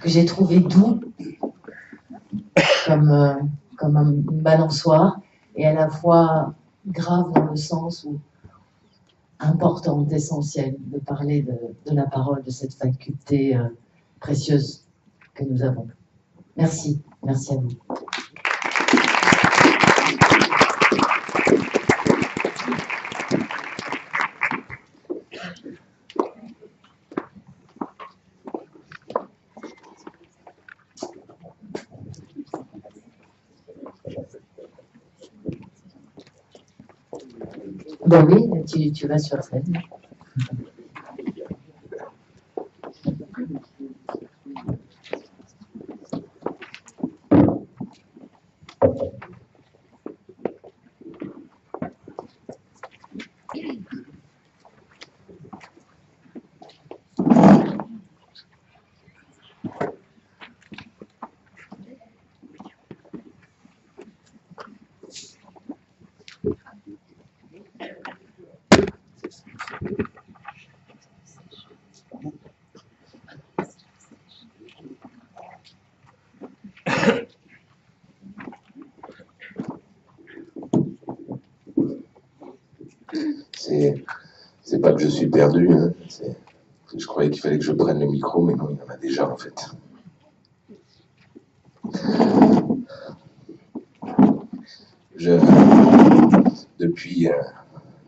que j'ai trouvé doux, comme un balançoire, et à la fois grave dans le sens où importante, essentielle, de parler de la parole, de cette faculté précieuse que nous avons. Merci, merci à vous. Bon oui, tu vas sur scène. C'est pas que je suis perdu, hein. Je croyais qu'il fallait que je prenne le micro, mais non, il y en a déjà en fait. Depuis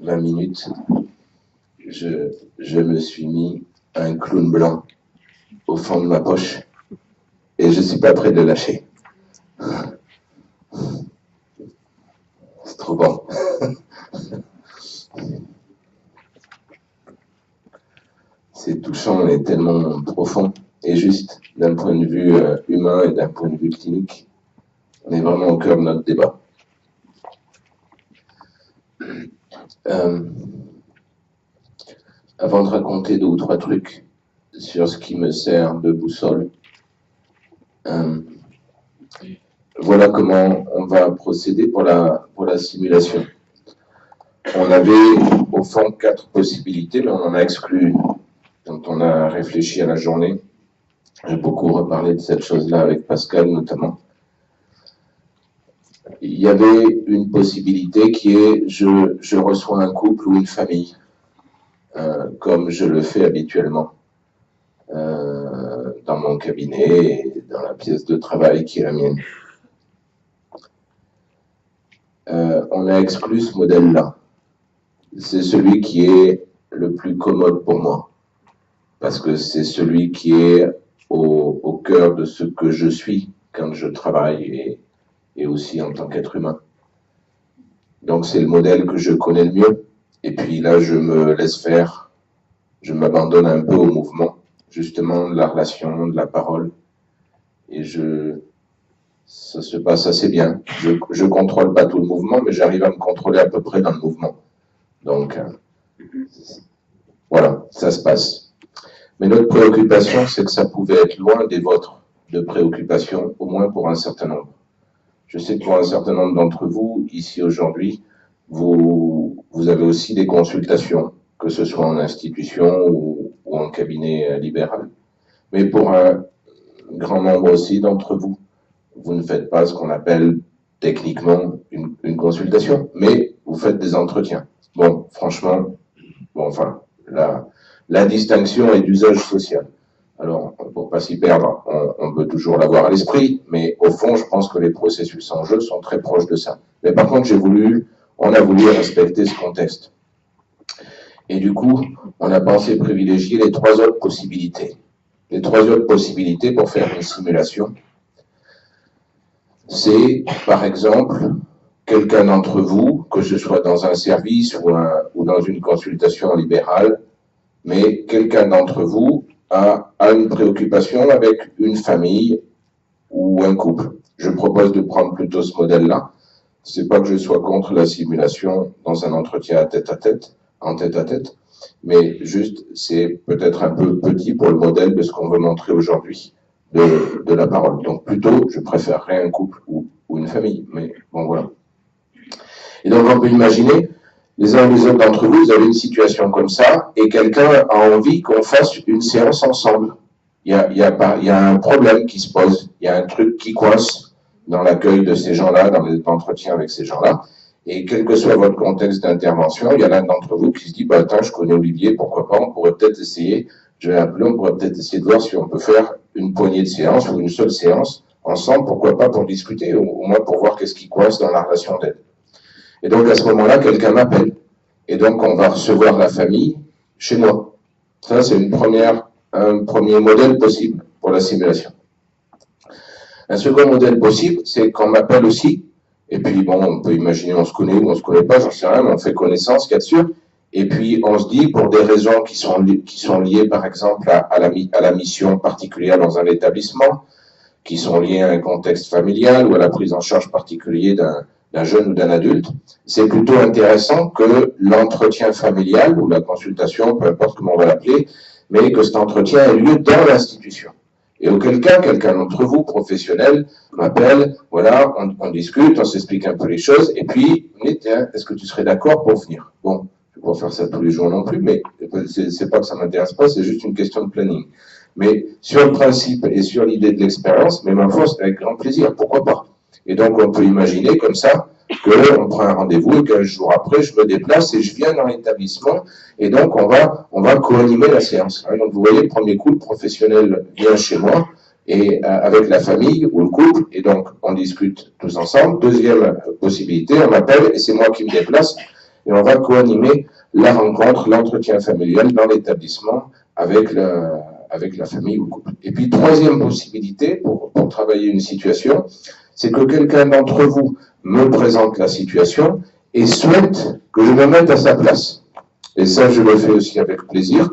20 minutes, je me suis mis un clown blanc au fond de ma poche et je suis pas prêt de le lâcher. C'est trop bon. C'est touchant et tellement profond et juste d'un point de vue humain et d'un point de vue clinique. On est vraiment au cœur de notre débat. Avant de raconter 2 ou 3 trucs sur ce qui me sert de boussole, voilà comment on va procéder pour la simulation. On avait au fond 4 possibilités, mais on en a exclu une. Quand on a réfléchi à la journée, j'ai beaucoup reparlé de cette chose-là avec Pascal notamment. Il y avait une possibilité qui est je reçois un couple ou une famille, comme je le fais habituellement dans mon cabinet et dans la pièce de travail qui est la mienne. On a exclu ce modèle-là. C'est celui qui est le plus commode pour moi, parce que c'est celui qui est au cœur de ce que je suis quand je travaille et aussi en tant qu'être humain. Donc c'est le modèle que je connais le mieux. Et puis là, je me laisse faire, je m'abandonne un peu au mouvement, justement, de la relation, de la parole. Et ça se passe assez bien. Je contrôle pas tout le mouvement, mais j'arrive à me contrôler à peu près dans le mouvement. Donc, voilà, ça se passe. Mais notre préoccupation, c'est que ça pouvait être loin des vôtres de préoccupations, au moins pour un certain nombre. Je sais que pour un certain nombre d'entre vous, ici aujourd'hui, vous avez aussi des consultations, que ce soit en institution ou en cabinet libéral. Mais pour un grand nombre aussi d'entre vous, vous ne faites pas ce qu'on appelle techniquement une consultation, mais vous faites des entretiens. Bon, franchement, enfin, la distinction est d'usage social. Alors, pour pas s'y perdre, on peut toujours l'avoir à l'esprit, mais au fond, je pense que les processus en jeu sont très proches de ça. Mais par contre, on a voulu respecter ce contexte. Et du coup, on a pensé privilégier les 3 autres possibilités. Les 3 autres possibilités pour faire une simulation, c'est, par exemple, quelqu'un d'entre vous, que ce soit dans un service ou dans une consultation libérale, mais quelqu'un d'entre vous a une préoccupation avec une famille ou un couple. Je propose de prendre plutôt ce modèle-là. C'est pas que je sois contre la simulation dans un entretien en tête-à-tête, mais juste, c'est peut-être un peu petit pour le modèle de ce qu'on veut montrer aujourd'hui de la parole. Donc plutôt, je préférerais un couple ou une famille, mais bon, voilà. Et donc, on peut imaginer, les uns et les autres d'entre vous, vous avez une situation comme ça, et quelqu'un a envie qu'on fasse une séance ensemble. il y a un problème qui se pose, il y a un truc qui coince dans l'accueil de ces gens-là, dans l'entretien avec ces gens-là. Et quel que soit votre contexte d'intervention, il y a l'un d'entre vous qui se dit, bah, attends, je connais Olivier, pourquoi pas, on pourrait peut-être essayer, je vais appeler, on pourrait peut-être essayer de voir si on peut faire une poignée de séances ou une seule séance ensemble, pourquoi pas pour discuter, au moins pour voir qu'est-ce qui coince dans la relation d'aide. Et donc, à ce moment-là, quelqu'un m'appelle. Et donc, on va recevoir la famille chez moi. Ça, c'est un premier modèle possible pour la simulation. Un second modèle possible, c'est qu'on m'appelle aussi, et puis bon, on peut imaginer on se connaît ou on se connaît pas, j'en sais rien, mais on fait connaissance, qu'il y a sûr. Et puis on se dit, pour des raisons qui sont liées par exemple à la mission particulière dans un établissement, qui sont liées à un contexte familial ou à la prise en charge particulière d'un jeune ou d'un adulte, c'est plutôt intéressant que l'entretien familial ou la consultation, peu importe comment on va l'appeler, mais que cet entretien ait lieu dans l'institution. Et auquel cas, quelqu'un d'entre vous, professionnel, m'appelle, voilà, on discute, on s'explique un peu les choses, et puis, on dit, tiens, est-ce que tu serais d'accord pour venir? Bon, je ne vais pas faire ça tous les jours non plus, mais c'est pas que ça m'intéresse pas, c'est juste une question de planning. Mais sur le principe et sur l'idée de l'expérience, mais ma foi, c'est avec grand plaisir, pourquoi pas? Et donc, on peut imaginer comme ça, qu'on prend un rendez-vous et qu'un jour après, je me déplace et je viens dans l'établissement et donc on va co-animer la séance. Donc vous voyez, premier coup, le professionnel vient chez moi et avec la famille ou le couple et donc on discute tous ensemble. Deuxième possibilité, on m'appelle et c'est moi qui me déplace et on va co-animer la rencontre, l'entretien familial dans l'établissement avec la famille ou le couple. Et puis troisième possibilité pour travailler une situation, c'est que quelqu'un d'entre vous me présente la situation et souhaite que je me mette à sa place. Et ça, je le fais aussi avec plaisir,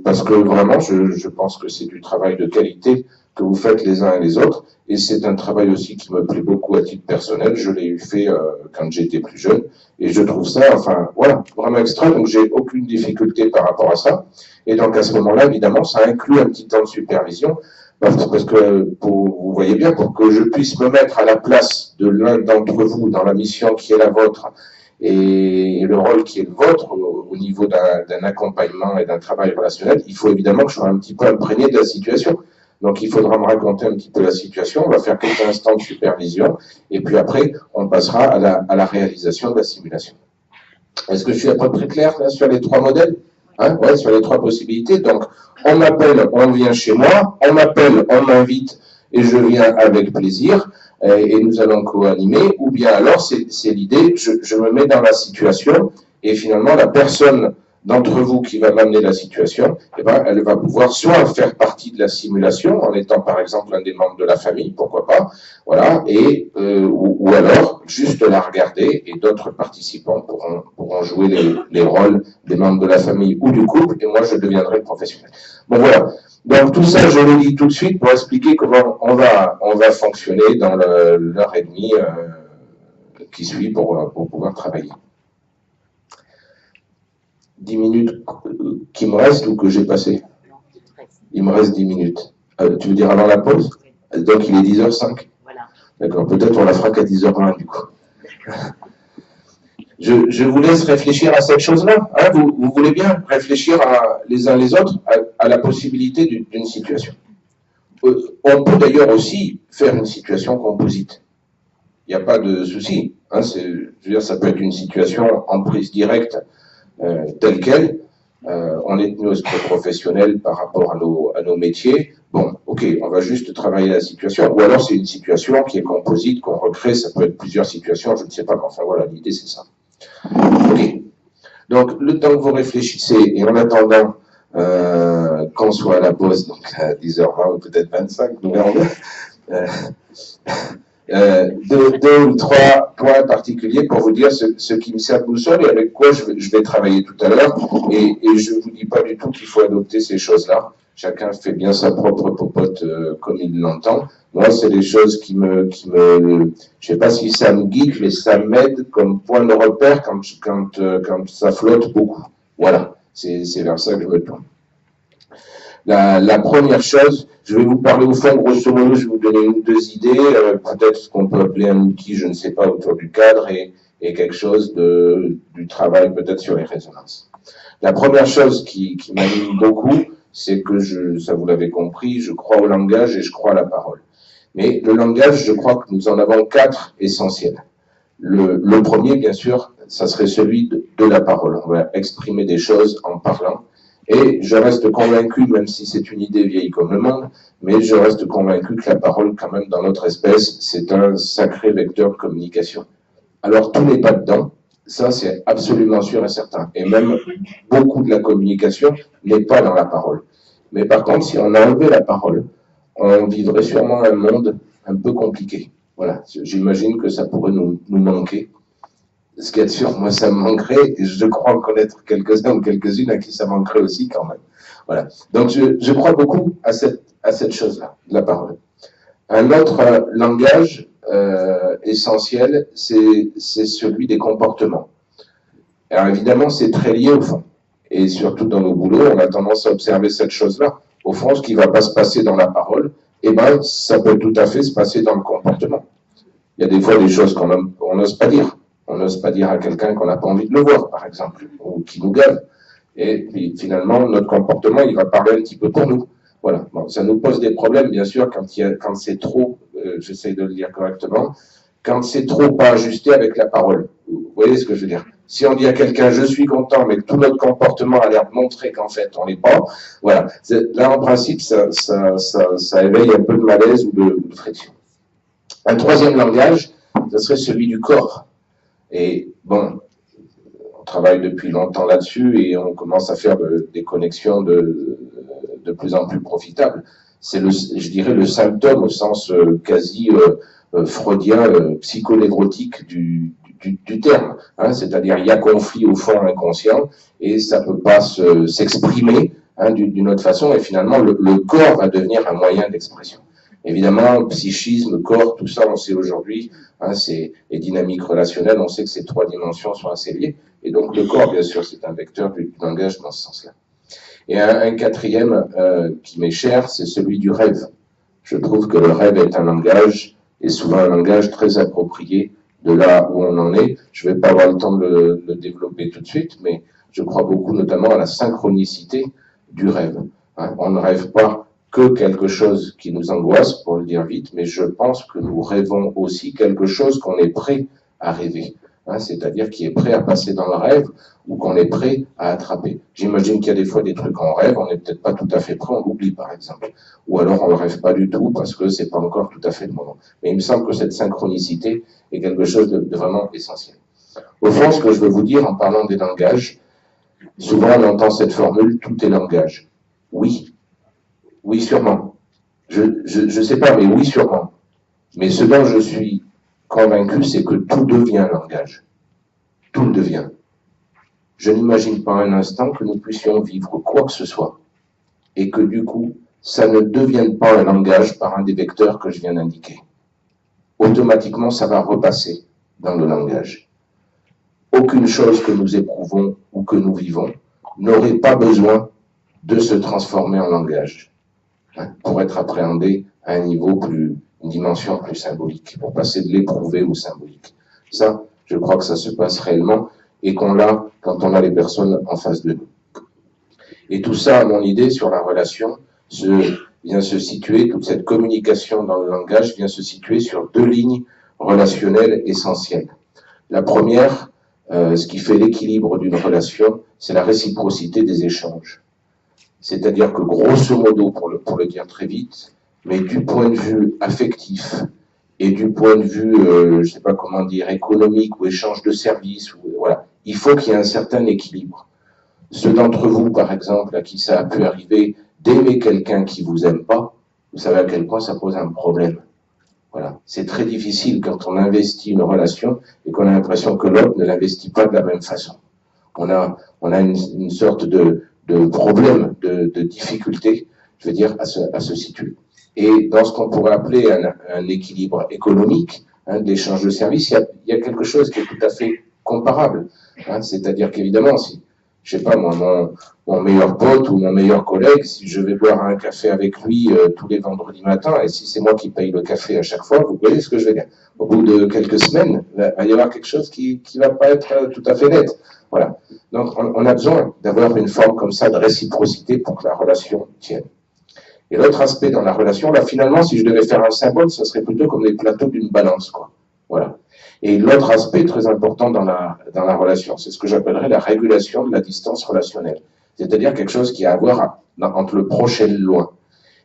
parce que vraiment, je pense que c'est du travail de qualité que vous faites les uns et les autres, et c'est un travail aussi qui me plaît beaucoup à titre personnel. Je l'ai fait quand j'étais plus jeune, et je trouve ça, enfin, voilà, vraiment extra, donc j'ai aucune difficulté par rapport à ça. Et donc à ce moment-là, évidemment, ça inclut un petit temps de supervision, parce que vous voyez bien, pour que je puisse me mettre à la place de l'un d'entre vous dans la mission qui est la vôtre et le rôle qui est le vôtre au niveau d'un accompagnement et d'un travail relationnel, il faut évidemment que je sois un petit peu imprégné de la situation. Donc il faudra me raconter un petit peu la situation, on va faire quelques instants de supervision et puis après on passera à la réalisation de la simulation. Est-ce que je suis à peu près clair là, sur les trois modèles? Ouais, sur les trois possibilités. Donc, on m'appelle, on vient chez moi, on m'appelle, on m'invite et je viens avec plaisir et nous allons co-animer. Ou bien alors, c'est l'idée, je me mets dans la situation et finalement, la personne d'entre vous qui va m'amener la situation, eh ben, elle va pouvoir soit faire partie de la simulation en étant par exemple un des membres de la famille, pourquoi pas, voilà, et ou alors juste la regarder et d'autres participants pourront jouer les rôles des membres de la famille ou du couple et moi je deviendrai professionnel. Bon voilà. Donc tout ça, je le dis tout de suite pour expliquer comment on va fonctionner dans l'heure et demie qui suit pour pouvoir travailler. 10 minutes qui me restent ou que j'ai passé? Il me reste 10 minutes. Tu veux dire avant la pause? Donc il est 10h05? Voilà. D'accord, peut-être on la fera qu'à 10h20 du coup. Je vous laisse réfléchir à cette chose-là. Hein, vous voulez bien réfléchir les uns les autres à la possibilité d'une situation. On peut d'ailleurs aussi faire une situation composite. Il n'y a pas de souci. Hein, je veux dire, ça peut être une situation en prise directe telle qu'elle. On est tenu au secret professionnel par rapport à nos métiers. Bon, ok, on va juste travailler la situation. Ou alors c'est une situation qui est composite, qu'on recrée. Ça peut être plusieurs situations, je ne sais pas. Mais enfin voilà, l'idée c'est ça. Ok. Donc le temps que vous réfléchissez et en attendant qu'on soit à la pause, donc à 10h20 ou peut-être 25, nous verrons bien. Deux ou trois points particuliers pour vous dire ce qui me sert de boussole et avec quoi je vais travailler tout à l'heure. Et je ne vous dis pas du tout qu'il faut adopter ces choses-là. Chacun fait bien sa propre popote comme il l'entend. Moi, c'est des choses qui me, je sais pas si ça me guide, mais ça m'aide comme point de repère quand ça flotte beaucoup. Voilà. C'est vers ça que je me tourne. La première chose, je vais vous parler au fond, grosso modo, je vais vous donner une ou deux idées, peut-être ce qu'on peut appeler un outil, je ne sais pas, autour du cadre et quelque chose du travail peut-être sur les résonances. La première chose qui m'anime beaucoup, c'est que ça vous l'avez compris, je crois au langage et je crois à la parole. Mais le langage, je crois que nous en avons 4 essentiels. Le premier, bien sûr, ça serait celui de la parole. On va exprimer des choses en parlant. Et je reste convaincu, même si c'est une idée vieille comme le monde, mais je reste convaincu que la parole, quand même, dans notre espèce, c'est un sacré vecteur de communication. Alors, tout n'est pas dedans. Ça, c'est absolument sûr et certain. Et même beaucoup de la communication n'est pas dans la parole. Mais par contre, si on a enlevé la parole, on vivrait sûrement un monde un peu compliqué. Voilà, j'imagine que ça pourrait nous manquer. Ce qui est sûr, moi, ça me manquerait, et je crois en connaître quelques-uns ou quelques-unes à qui ça manquerait aussi quand même. Voilà. Donc, je crois beaucoup à cette chose-là, la parole. Un autre langage essentiel, c'est celui des comportements. Alors, évidemment, c'est très lié au fond. Et surtout dans nos boulots, on a tendance à observer cette chose-là. Au fond, ce qui ne va pas se passer dans la parole, eh ben, ça peut tout à fait se passer dans le comportement. Il y a des fois des choses qu'on n'ose pas dire. On n'ose pas dire à quelqu'un qu'on n'a pas envie de le voir, par exemple, ou qui nous gave. Et puis, finalement, notre comportement, il va parler un petit peu pour nous. Voilà. Bon, ça nous pose des problèmes, bien sûr, quand c'est trop, j'essaie de le dire correctement, quand c'est trop pas ajusté avec la parole. Vous voyez ce que je veux dire? Si on dit à quelqu'un « je suis content », mais que tout notre comportement a l'air de montrer qu'en fait on n'est pas, voilà. Là, en principe, ça éveille un peu de malaise ou de friction. Un troisième langage, ce serait celui du corps. Et bon, on travaille depuis longtemps là-dessus et on commence à faire des connexions de plus en plus profitables. C'est, je dirais, le symptôme au sens quasi freudien, psychonévrotique du terme. Hein, c'est-à-dire, il y a conflit au fond inconscient et ça peut pas s'exprimer d'une autre façon. Et finalement, le corps va devenir un moyen d'expression. Évidemment, psychisme, corps, tout ça, on sait aujourd'hui, c'est les dynamiques relationnelles, on sait que ces 3 dimensions sont assez liées. Et donc, le corps, bien sûr, c'est un vecteur du langage dans ce sens-là. Et un quatrième qui m'est cher, c'est celui du rêve. Je trouve que le rêve est un langage, et souvent un langage très approprié de là où on en est. Je ne vais pas avoir le temps de le développer tout de suite, mais je crois beaucoup notamment à la synchronicité du rêve. On ne rêve pas que quelque chose qui nous angoisse, pour le dire vite, mais je pense que nous rêvons aussi quelque chose qu'on est prêt à rêver. C'est-à-dire qui est prêt à passer dans le rêve ou qu'on est prêt à attraper. J'imagine qu'il y a des fois des trucs qu'on rêve, on n'est peut-être pas tout à fait prêt, on l'oublie par exemple. Ou alors on ne rêve pas du tout parce que c'est pas encore tout à fait le moment. Mais il me semble que cette synchronicité est quelque chose de vraiment essentiel. Au fond, ce que je veux vous dire en parlant des langages, souvent on entend cette formule « tout est langage ». Oui, oui sûrement. Je sais pas, mais oui sûrement. Mais ce dont je suis convaincu, c'est que tout devient langage. Tout le devient. Je n'imagine pas un instant que nous puissions vivre quoi que ce soit et que du coup, ça ne devienne pas un langage par un des vecteurs que je viens d'indiquer. Automatiquement, ça va repasser dans le langage. Aucune chose que nous éprouvons ou que nous vivons n'aurait pas besoin de se transformer en langage pour être appréhendé à un niveau une dimension plus symbolique, pour passer de l'éprouvé au symbolique. Ça, je crois que ça se passe réellement et qu'on l'a quand on a les personnes en face de nous. Et tout ça, à mon idée, sur la relation, vient se situer, toute cette communication dans le langage vient se situer sur 2 lignes relationnelles essentielles. La première, ce qui fait l'équilibre d'une relation, c'est la réciprocité des échanges. C'est-à-dire que, grosso modo, pour le dire très vite, mais du point de vue affectif et du point de vue, je ne sais pas comment dire, économique ou échange de services, voilà, il faut qu'il y ait un certain équilibre. Ceux d'entre vous, par exemple, à qui ça a pu arriver, d'aimer quelqu'un qui vous aime pas, vous savez à quel point ça pose un problème. Voilà. C'est très difficile quand on investit une relation et qu'on a l'impression que l'autre ne l'investit pas de la même façon. On a une sorte de problème, de difficulté, je veux dire, à se situer. Et dans ce qu'on pourrait appeler un équilibre économique, d'échange de services, il y a quelque chose qui est tout à fait comparable. C'est-à-dire qu'évidemment, si, je sais pas moi, mon meilleur pote ou mon meilleur collègue, si je vais boire un café avec lui tous les vendredis matins, et si c'est moi qui paye le café à chaque fois, vous voyez ce que je veux dire. Au bout de quelques semaines, il va y avoir quelque chose qui va pas être tout à fait net. Voilà. Donc, on a besoin d'avoir une forme comme ça de réciprocité pour que la relation tienne. Et l'autre aspect dans la relation, là, finalement, si je devais faire un symbole, ce serait plutôt comme les plateaux d'une balance, quoi. Voilà. Et l'autre aspect très important dans la relation, c'est ce que j'appellerais la régulation de la distance relationnelle. C'est-à-dire quelque chose qui a à voir entre le proche et le loin.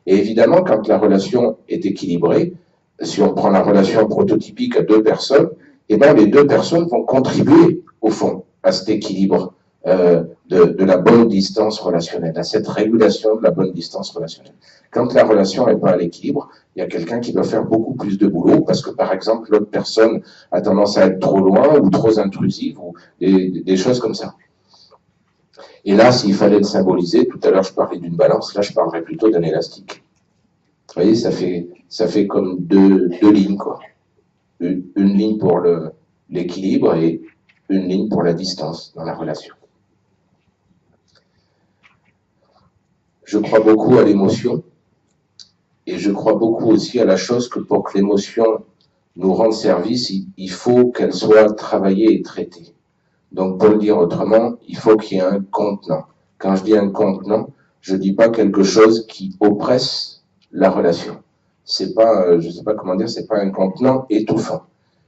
Et évidemment, quand la relation est équilibrée, si on prend la relation prototypique à deux personnes, eh ben, les deux personnes vont contribuer, au fond, à cet équilibre de la bonne distance relationnelle, à cette régulation de la bonne distance relationnelle. Quand la relation n'est pas à l'équilibre, il y a quelqu'un qui doit faire beaucoup plus de boulot parce que, par exemple, l'autre personne a tendance à être trop loin ou trop intrusive ou des choses comme ça. Et là, s'il fallait le symboliser, tout à l'heure je parlais d'une balance, là je parlerais plutôt d'un élastique. Vous voyez, ça fait comme deux lignes, quoi. Une ligne pour l'équilibre et une ligne pour la distance dans la relation. Je crois beaucoup à l'émotion et je crois beaucoup aussi à la chose que pour que l'émotion nous rende service, il faut qu'elle soit travaillée et traitée. Donc, pour le dire autrement, il faut qu'il y ait un contenant. Quand je dis un contenant, je dis pas quelque chose qui oppresse la relation. C'est pas, je sais pas comment dire, c'est pas un contenant étouffant,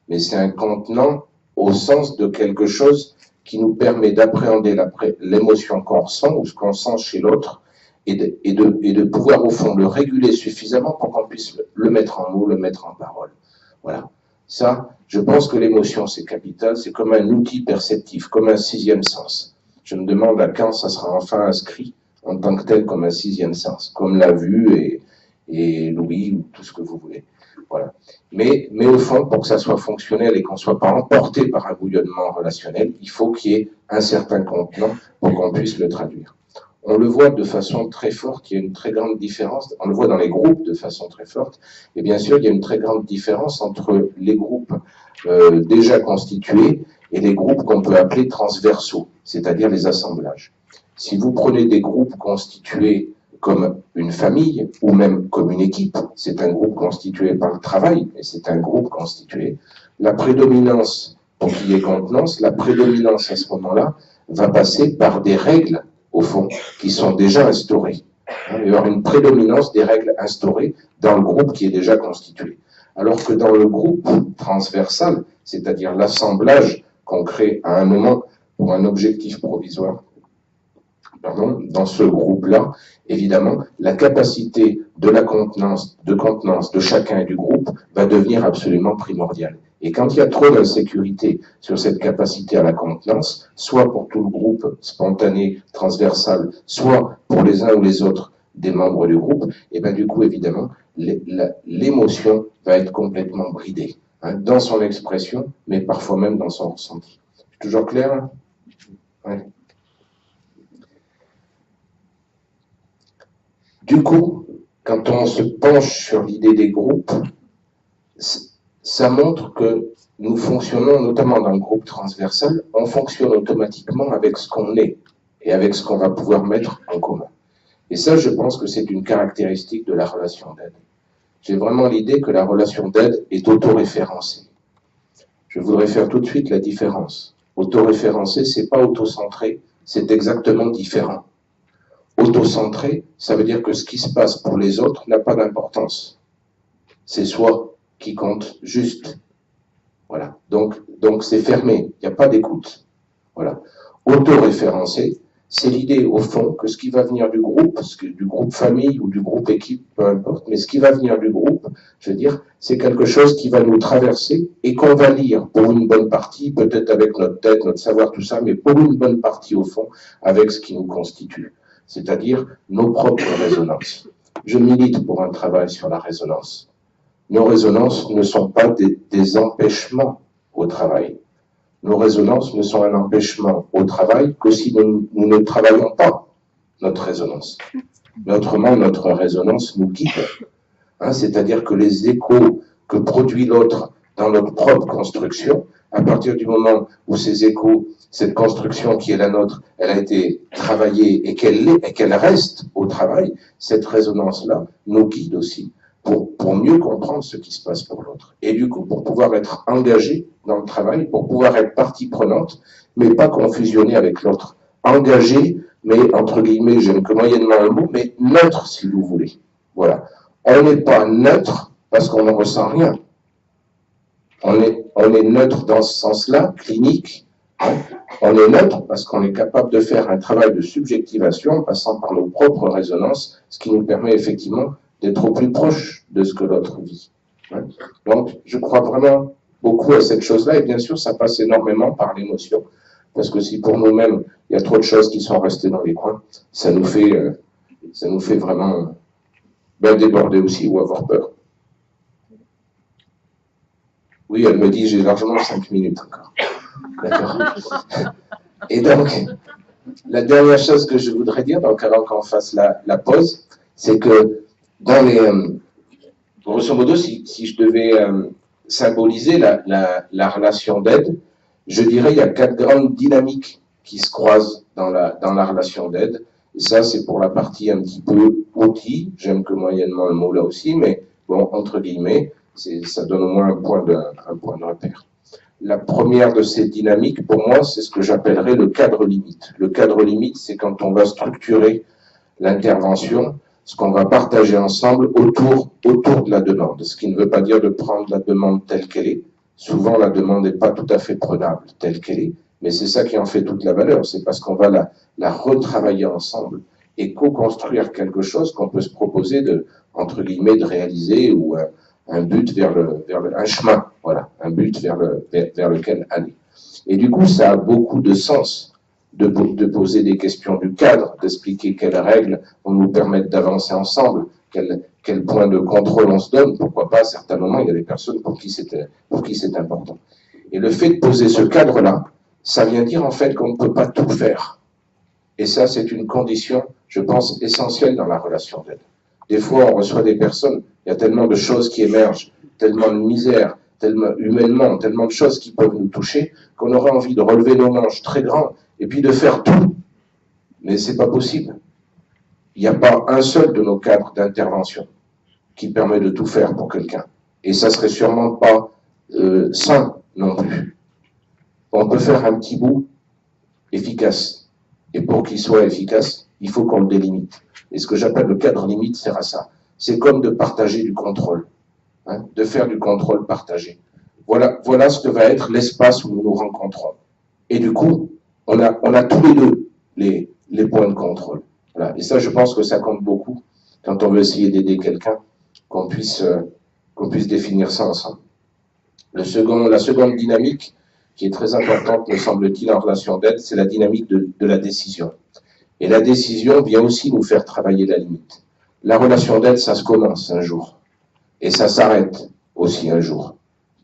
mais c'est un contenant au sens de quelque chose qui nous permet d'appréhender l'émotion qu'on ressent ou ce qu'on sent chez l'autre et de pouvoir au fond le réguler suffisamment pour qu'on puisse le mettre en mots, le mettre en parole. Voilà. Ça, je pense que l'émotion, c'est capital, c'est comme un outil perceptif, comme un sixième sens. Je me demande à quand ça sera enfin inscrit en tant que tel comme un sixième sens, comme la vue et l'ouïe, ou tout ce que vous voulez. Voilà. Mais au fond, pour que ça soit fonctionnel et qu'on ne soit pas emporté par un bouillonnement relationnel, il faut qu'il y ait un certain contenant pour qu'on puisse le traduire. On le voit de façon très forte, il y a une très grande différence, on le voit dans les groupes de façon très forte, et bien sûr il y a une très grande différence entre les groupes déjà constitués et les groupes qu'on peut appeler transversaux, c'est-à-dire les assemblages. Si vous prenez des groupes constitués comme une famille ou même comme une équipe, c'est un groupe constitué par le travail, mais c'est un groupe constitué, la prédominance, pour qu'il y ait contenance, la prédominance à ce moment-là va passer par des règles au fond, qui sont déjà instaurées. Il va y avoir une prédominance des règles instaurées dans le groupe qui est déjà constitué. Alors que dans le groupe transversal, c'est-à-dire l'assemblage qu'on crée à un moment pour un objectif provisoire, dans ce groupe-là, évidemment, la capacité de la contenance de chacun et du groupe va devenir absolument primordiale. Et quand il y a trop d'insécurité sur cette capacité à la contenance, soit pour tout le groupe spontané, transversal, soit pour les uns ou les autres des membres du groupe, et bien du coup, évidemment, l'émotion va être complètement bridée, dans son expression, mais parfois même dans son ressenti. C'est toujours clair? Ouais. Du coup, quand on se penche sur l'idée des groupes, ça montre que nous fonctionnons, notamment dans le groupe transversal, on fonctionne automatiquement avec ce qu'on est et avec ce qu'on va pouvoir mettre en commun. Et ça, je pense que c'est une caractéristique de la relation d'aide. J'ai vraiment l'idée que la relation d'aide est autoréférencée. Je voudrais faire tout de suite la différence. Autoréférencé, c'est pas autocentré, c'est exactement différent. Autocentré, ça veut dire que ce qui se passe pour les autres n'a pas d'importance. C'est soi qui compte juste. Voilà. Donc c'est fermé, il n'y a pas d'écoute. Voilà. Autoréférencé, c'est l'idée au fond que ce qui va venir du groupe famille ou du groupe équipe, peu importe, mais ce qui va venir du groupe, je veux dire, c'est quelque chose qui va nous traverser et qu'on va lire pour une bonne partie, peut-être avec notre tête, notre savoir, tout ça, mais pour une bonne partie au fond, avec ce qui nous constitue, c'est-à-dire nos propres résonances. Je milite pour un travail sur la résonance. Nos résonances ne sont pas des empêchements au travail. Nos résonances ne sont un empêchement au travail que si nous ne travaillons pas notre résonance. Mais autrement, notre résonance nous guide. C'est-à-dire que les échos que produit l'autre dans notre propre construction, à partir du moment où ces échos, cette construction qui est la nôtre, elle a été travaillée et qu'elle reste au travail, cette résonance-là nous guide aussi pour mieux comprendre ce qui se passe pour l'autre. Et du coup, pour pouvoir être engagé dans le travail, pour pouvoir être partie prenante, mais pas confusionné avec l'autre. Engagé, mais entre guillemets, j'aime que moyennement un mot, mais neutre si vous voulez. Voilà. On n'est pas neutre parce qu'on ne ressent rien. On est neutre dans ce sens-là, clinique. Hein. On est neutre parce qu'on est capable de faire un travail de subjectivation en passant par nos propres résonances, ce qui nous permet effectivement d'être au plus proche de ce que l'autre vit. Hein. Donc, je crois vraiment beaucoup à cette chose-là, et bien sûr, ça passe énormément par l'émotion, parce que si pour nous-mêmes, il y a trop de choses qui sont restées dans les coins, ça nous fait vraiment déborder aussi ou avoir peur. Oui, elle me dit, j'ai largement 5 minutes encore. D'accord. Et donc, la dernière chose que je voudrais dire, donc avant qu'on fasse la pause, c'est que dans les... grosso modo, si je devais symboliser la relation d'aide, je dirais qu'il y a 4 grandes dynamiques qui se croisent dans la relation d'aide. Et ça, c'est pour la partie un petit peu outil. J'aime que moyennement le mot là aussi, mais bon, entre guillemets, ça donne au moins un point de repère. La première de ces dynamiques, pour moi, c'est ce que j'appellerais le cadre limite. Le cadre limite, c'est quand on va structurer l'intervention, ce qu'on va partager ensemble autour de la demande. Ce qui ne veut pas dire de prendre la demande telle qu'elle est. Souvent, la demande n'est pas tout à fait prenable telle qu'elle est, mais c'est ça qui en fait toute la valeur. C'est parce qu'on va la retravailler ensemble et co-construire quelque chose qu'on peut se proposer entre guillemets, de réaliser ou un but un chemin, voilà, un but vers lequel aller. Et du coup, ça a beaucoup de sens de poser des questions du cadre, d'expliquer quelles règles vont nous permettre d'avancer ensemble, quel point de contrôle on se donne, pourquoi pas, à certains moments, il y a des personnes pour qui c'est important. Et le fait de poser ce cadre-là, ça vient dire en fait qu'on ne peut pas tout faire. Et ça, c'est une condition, je pense, essentielle dans la relation d'aide. Des fois, on reçoit des personnes, il y a tellement de choses qui émergent, tellement de misère, tellement humainement, tellement de choses qui peuvent nous toucher, qu'on aurait envie de relever nos manches très grands et puis de faire tout. Mais c'est pas possible. Il n'y a pas un seul de nos cadres d'intervention qui permet de tout faire pour quelqu'un. Et ça serait sûrement pas sain non plus. On peut faire un petit bout efficace. Et pour qu'il soit efficace, il faut qu'on le délimite. Et ce que j'appelle le cadre limite sert à ça. C'est comme de partager du contrôle, hein, de faire du contrôle partagé. Voilà ce que va être l'espace où nous nous rencontrons. Et du coup, on a tous les deux les points de contrôle. Voilà. Et ça, je pense que ça compte beaucoup quand on veut essayer d'aider quelqu'un, qu'on puisse définir ça ensemble. La seconde dynamique, qui est très importante, me semble-t-il, en relation d'aide, c'est la dynamique de la décision. Et la décision vient aussi nous faire travailler la limite. La relation d'aide, ça se commence un jour. Et ça s'arrête aussi un jour.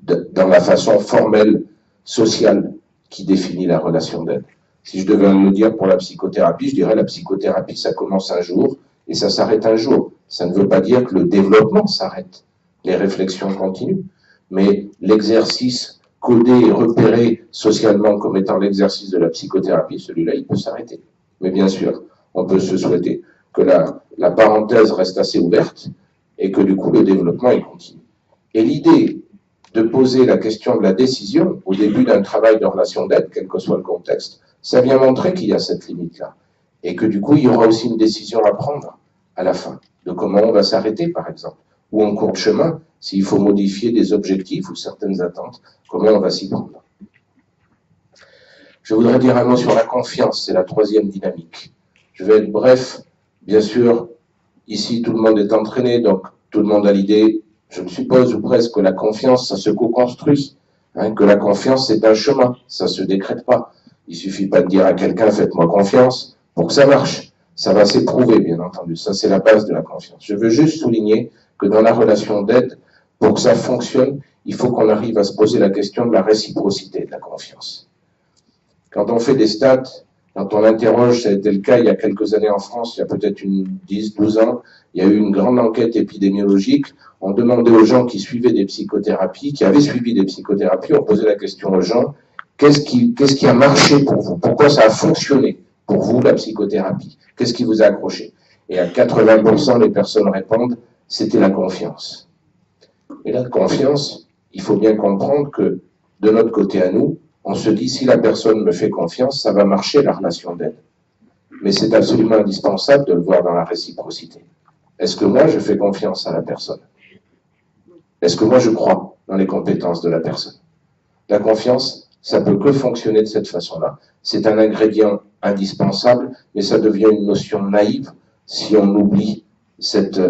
Dans la façon formelle, sociale, qui définit la relation d'aide. Si je devais le dire pour la psychothérapie, je dirais la psychothérapie, ça commence un jour et ça s'arrête un jour. Ça ne veut pas dire que le développement s'arrête. Les réflexions continuent. Mais l'exercice codé et repéré socialement comme étant l'exercice de la psychothérapie, celui-là, il peut s'arrêter. Mais bien sûr, on peut se souhaiter que la parenthèse reste assez ouverte et que du coup, le développement, il continue. Et l'idée de poser la question de la décision au début d'un travail de relation d'aide, quel que soit le contexte, ça vient montrer qu'il y a cette limite-là. Et que du coup, il y aura aussi une décision à prendre à la fin, de comment on va s'arrêter, par exemple. Ou en cours de chemin, s'il faut modifier des objectifs ou certaines attentes, comment on va s'y prendre. Je voudrais dire un mot sur la confiance, c'est la troisième dynamique. Je vais être bref, bien sûr, ici tout le monde est entraîné, donc tout le monde a l'idée, je me suppose ou presque, que la confiance, ça se co-construit, hein, que la confiance c'est un chemin, ça se décrète pas. Il suffit pas de dire à quelqu'un, faites-moi confiance, pour que ça marche. Ça va s'éprouver, bien entendu. Ça, c'est la base de la confiance. Je veux juste souligner que dans la relation d'aide, pour que ça fonctionne, il faut qu'on arrive à se poser la question de la réciprocité de la confiance. Quand on fait des stats, quand on interroge, ça a été le cas il y a quelques années en France, il y a peut-être 10-12 ans, il y a eu une grande enquête épidémiologique. On demandait aux gens qui suivaient des psychothérapies, qui avaient suivi des psychothérapies, on posait la question aux gens, qu'est-ce qui a marché pour vous? Pourquoi ça a fonctionné pour vous, la psychothérapie? Qu'est-ce qui vous a accroché? Et à 80%, les personnes répondent, c'était la confiance. Et la confiance, il faut bien comprendre que de notre côté à nous, On se dit, si la personne me fait confiance, ça va marcher la relation d'aide. Mais c'est absolument indispensable de le voir dans la réciprocité. Est-ce que moi, je fais confiance à la personne? Est-ce que moi, je crois dans les compétences de la personne? La confiance, ça peut que fonctionner de cette façon-là. C'est un ingrédient indispensable, mais ça devient une notion naïve si on oublie cette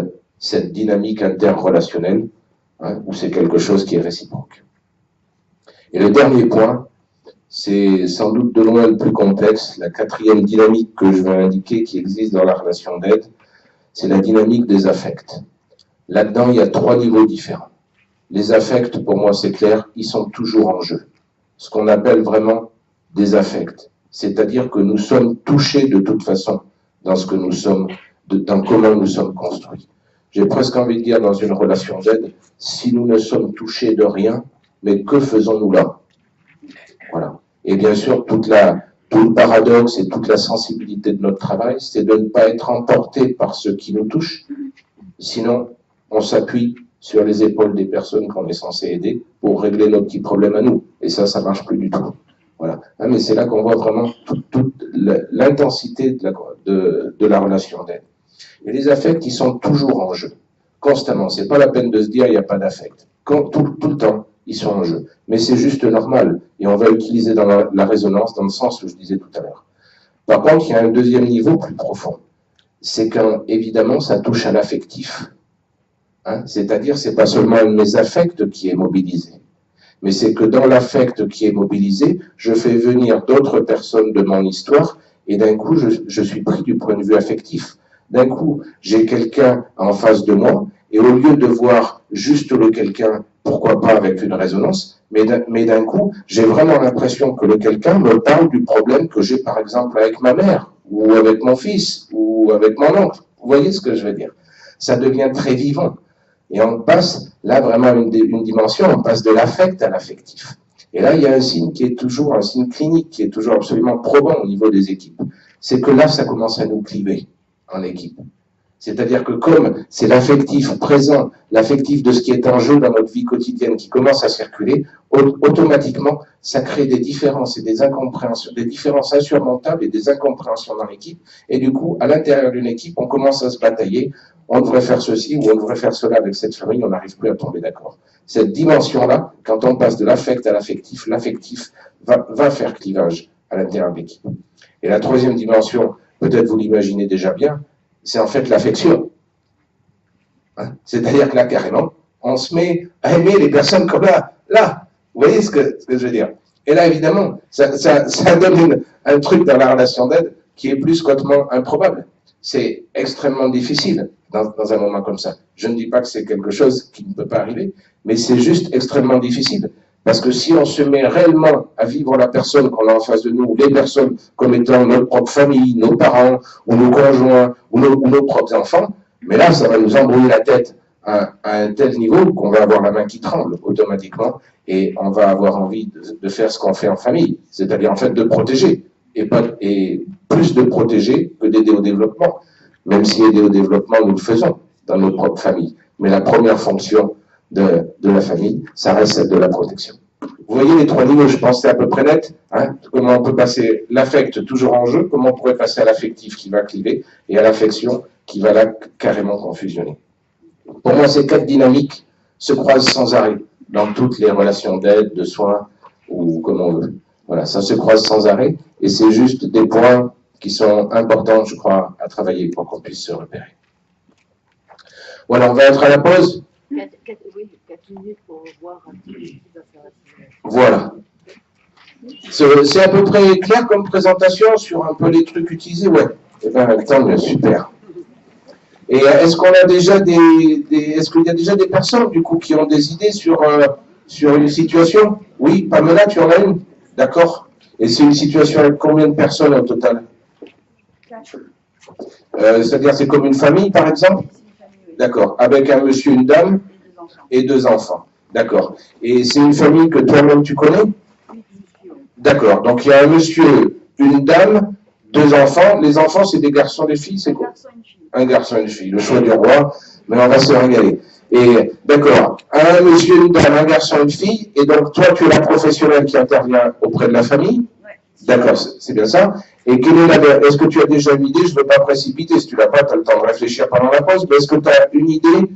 dynamique interrelationnelle, hein, où c'est quelque chose qui est réciproque. Et le dernier point, c'est sans doute de loin le plus complexe, la quatrième dynamique que je vais indiquer qui existe dans la relation d'aide, c'est la dynamique des affects. Là-dedans, il y a 3 niveaux différents. Les affects, pour moi, c'est clair, ils sont toujours en jeu. Ce qu'on appelle vraiment des affects. C'est-à-dire que nous sommes touchés de toute façon dans ce que nous sommes, dans comment nous sommes construits. J'ai presque envie de dire dans une relation d'aide, si nous ne sommes touchés de rien, mais que faisons-nous là? Voilà. Et bien sûr, tout le paradoxe et toute la sensibilité de notre travail, c'est de ne pas être emporté par ce qui nous touche. Sinon, on s'appuie sur les épaules des personnes qu'on est censé aider pour régler nos petits problèmes à nous. Et ça marche plus du tout. Voilà. Ah, mais c'est là qu'on voit vraiment toute l'intensité de la relation d'aide. Et les affects, ils sont toujours en jeu. Constamment. C'est pas la peine de se dire, il n'y a pas d'affect. Tout le temps, ils sont en jeu. Mais c'est juste normal. Et on va utiliser dans la résonance dans le sens où je disais tout à l'heure. Par contre, il y a un deuxième niveau plus profond. C'est qu'évidemment, ça touche à l'affectif. Hein, c'est-à-dire, c'est pas seulement un de mes affects qui est mobilisé, mais c'est que dans l'affect qui est mobilisé, je fais venir d'autres personnes de mon histoire, et d'un coup, je suis pris du point de vue affectif. D'un coup, j'ai quelqu'un en face de moi, et au lieu de voir juste le quelqu'un, pourquoi pas avec une résonance, mais d'un coup, j'ai vraiment l'impression que le quelqu'un me parle du problème que j'ai, par exemple, avec ma mère, ou avec mon fils, ou avec mon oncle. Vous voyez ce que je veux dire? Ça devient très vivant. Et on passe, là, vraiment une dimension, on passe de l'affect à l'affectif. Et là, il y a un signe qui est toujours un signe clinique, qui est toujours absolument probant au niveau des équipes. C'est que là, ça commence à nous cliver en équipe. C'est-à-dire que comme c'est l'affectif présent, l'affectif de ce qui est en jeu dans notre vie quotidienne qui commence à circuler, automatiquement, ça crée des différences et des incompréhensions, des différences insurmontables et des incompréhensions dans l'équipe. Et du coup, à l'intérieur d'une équipe, on commence à se batailler. On devrait faire ceci ou on devrait faire cela avec cette famille, on n'arrive plus à tomber d'accord. Cette dimension-là, quand on passe de l'affect à l'affectif va faire clivage à l'intérieur de l'équipe. Et la troisième dimension, peut-être vous l'imaginez déjà bien, c'est en fait l'affection. Hein? C'est-à-dire que là, carrément, on se met à aimer les personnes comme là. Vous voyez ce que je veux dire? Et là, évidemment, ça donne un truc dans la relation d'aide qui est plus qu'autrement improbable. C'est extrêmement difficile dans un moment comme ça. Je ne dis pas que c'est quelque chose qui ne peut pas arriver, mais c'est juste extrêmement difficile. Parce que si on se met réellement à vivre la personne qu'on a en face de nous, les personnes comme étant notre propre famille, nos parents, ou nos conjoints, ou nos propres enfants, mais là, ça va nous embrouiller la tête à un tel niveau qu'on va avoir la main qui tremble automatiquement, et on va avoir envie de faire ce qu'on fait en famille, c'est-à-dire en fait de protéger, et plus de protéger que d'aider au développement, même si aider au développement, nous le faisons dans notre propre famille. Mais la première fonction de la famille, ça reste celle de la protection. Vous voyez les 3 niveaux, je pense que c'est à peu près net. Hein, comment on peut passer l'affect toujours en jeu, comment on pourrait passer à l'affectif qui va cliver, et à l'affection qui va là carrément confusionner. Pour moi, ces 4 dynamiques se croisent sans arrêt dans toutes les relations d'aide, de soins, ou comme on veut. Voilà, ça se croise sans arrêt, et c'est juste des points qui sont importants, je crois, à travailler pour qu'on puisse se repérer. Voilà, on va être à la pause. Oui, 4 minutes pour voir un petit peu ce qui va faire. Voilà. C'est à peu près clair comme présentation sur un peu les trucs utilisés, ouais. Eh bien, tant mieux, super. Et est-ce qu'on a déjà est-ce qu'il y a déjà des personnes, du coup, qui ont des idées sur une situation? Oui, Pamela, tu en as une? D'accord. Et c'est une situation avec combien de personnes au total? 4. C'est-à-dire, c'est comme une famille, par exemple? D'accord. Avec un monsieur, une dame et 2 enfants. D'accord. Et c'est une famille que toi-même tu connais? D'accord. Donc il y a un monsieur, une dame, 2 enfants. Les enfants, c'est des garçons, des filles, c'est quoi? Un garçon et une fille. Le choix du roi, mais on va se régaler. Et d'accord, un monsieur, une dame, un garçon, une fille, et donc toi, tu es la professionnelle qui intervient auprès de la famille. D'accord, c'est bien ça. Et est-ce que tu as déjà une idée, je ne veux pas précipiter, si tu l'as pas, tu as le temps de réfléchir pendant la pause, mais est-ce que tu as une idée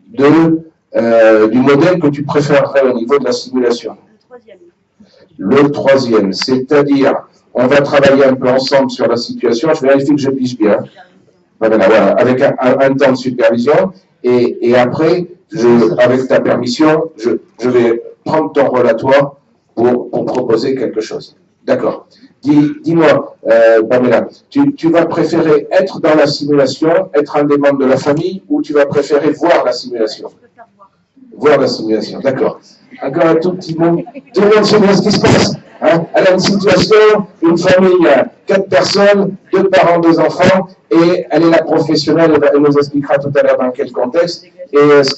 du modèle que tu préférerais au niveau de la simulation? Le troisième, c'est-à-dire, on va travailler un peu ensemble sur la situation, je vérifie que je pige bien. Voilà, avec un temps de supervision, et après, avec ta permission, je vais prendre ton rôle à toi pour proposer quelque chose. D'accord. Dis-moi, Pamela, tu vas préférer être dans la simulation, être un des membres de la famille, ou tu vas préférer voir la simulation? Voir la simulation, d'accord. Encore un tout petit mot. Tout le monde sait bien ce qui se passe. Hein? Elle a une situation, une famille, 4 personnes, 2 parents, 2 enfants, et elle est la professionnelle, elle nous expliquera tout à l'heure dans quel contexte, et ce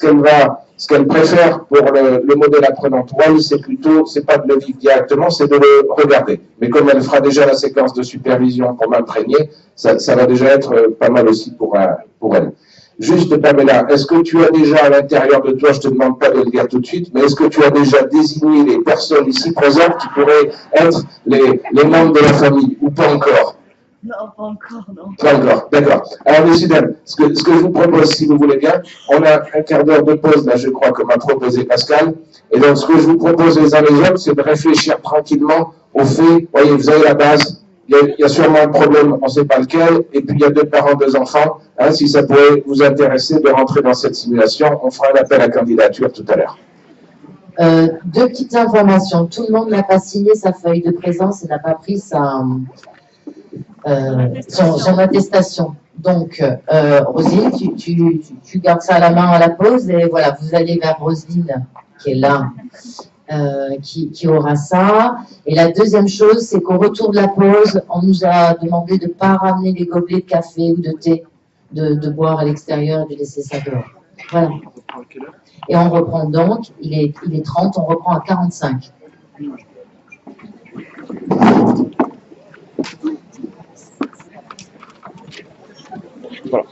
qu'elle préfère pour le modèle apprenant one, c'est pas de le vivre directement, c'est de le regarder. Mais comme elle fera déjà la séquence de supervision pour m'imprégner, ça va déjà être pas mal aussi pour elle. Juste, Pamela, est-ce que tu as déjà à l'intérieur de toi, je ne te demande pas de le dire tout de suite, mais est-ce que tu as déjà désigné les personnes ici présentes qui pourraient être les membres de la famille, ou pas encore? Non, pas encore, non. Pas encore, d'accord. Alors, messieurs, dames, ce que je vous propose, si vous voulez bien, on a un quart d'heure de pause, là, je crois, comme a proposé Pascal, et donc ce que je vous propose les uns les autres, c'est de réfléchir tranquillement au fait, voyez, vous avez la base, il y a sûrement un problème, on ne sait pas lequel, et puis il y a 2 parents, 2 enfants. Hein, si ça pourrait vous intéresser de rentrer dans cette simulation, on fera un appel à candidature tout à l'heure. 2 petites informations. Tout le monde n'a pas signé sa feuille de présence et n'a pas pris son attestation. Donc, Roselyne, tu gardes ça à la main à la pause et voilà, vous allez vers Roselyne qui est là. Qui aura ça. Et la deuxième chose, c'est qu'au retour de la pause, on nous a demandé de ne pas ramener des gobelets de café ou de thé, de boire à l'extérieur et de laisser ça dehors. Voilà. Et on reprend donc, il est 30, on reprend à 45. Voilà.